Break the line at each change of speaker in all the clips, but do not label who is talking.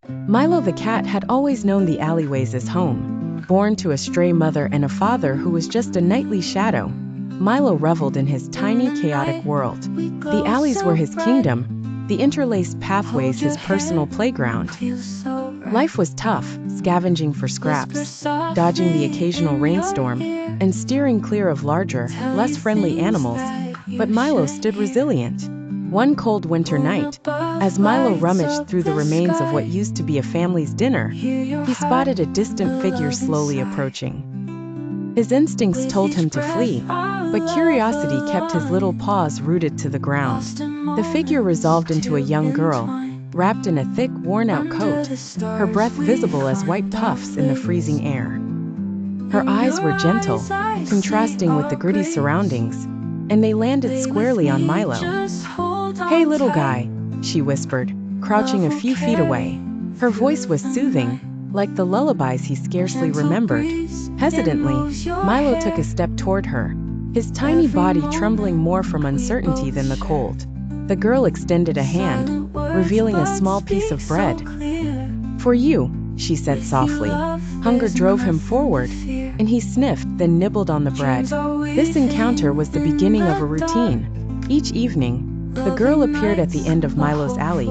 Milo the cat had always known the alleyways as home. Born to a stray mother and a father who was just a nightly shadow, Milo reveled in his tiny, chaotic world. The alleys were his kingdom, the interlaced pathways his personal playground. Life was tough, scavenging for scraps, dodging the occasional rainstorm, and steering clear of larger, less friendly animals, but Milo stood resilient. One cold winter night, as Milo rummaged through the remains of what used to be a family's dinner, he spotted a distant figure slowly approaching. His instincts told him to flee, but curiosity kept his little paws rooted to the ground. The figure resolved into a young girl, wrapped in a thick, worn-out coat, her breath visible as white puffs in the freezing air. Her eyes were gentle, contrasting with the gritty surroundings, and they landed squarely on Milo. "Hey, little guy," she whispered, crouching a few feet away. Her voice was soothing, like the lullabies he scarcely remembered. Hesitantly, Milo took a step toward her, his tiny body trembling more from uncertainty than the cold. The girl extended a hand, revealing a small piece of bread. "For you," she said softly. Hunger drove him forward, and he sniffed, then nibbled on the bread. This encounter was the beginning of a routine. Each evening, the girl appeared at the end of Milo's alley,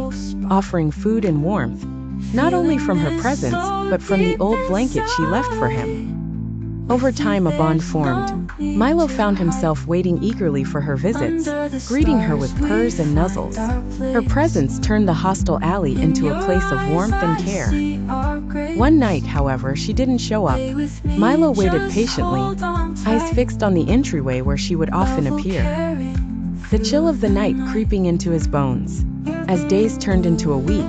offering food and warmth, not only from her presence, but from the old blanket she left for him. Over time, a bond formed. Milo found himself waiting eagerly for her visits, greeting her with purrs and nuzzles. Her presence turned the hostile alley into a place of warmth and care. One night, however, she didn't show up. Milo waited patiently, eyes fixed on the entryway where she would often appear. The chill of the night creeping into his bones. As days turned into a week,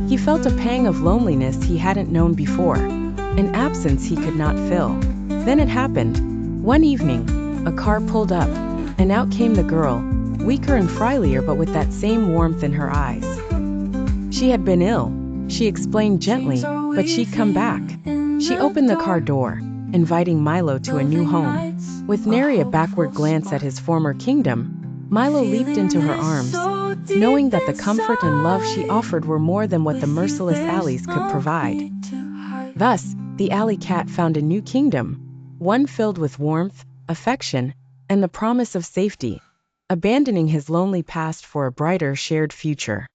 he felt a pang of loneliness he hadn't known before, an absence he could not fill. Then it happened. One evening, a car pulled up, and out came the girl, weaker and frilier but with that same warmth in her eyes. She had been ill, she explained gently, but she'd come back. She opened the car door, inviting Milo to a new home. With nary a backward glance at his former kingdom, Milo leaped into her arms, knowing that the comfort and love she offered were more than what the merciless alleys could provide. Thus, the alley cat found a new kingdom, one filled with warmth, affection, and the promise of safety, abandoning his lonely past for a brighter shared future.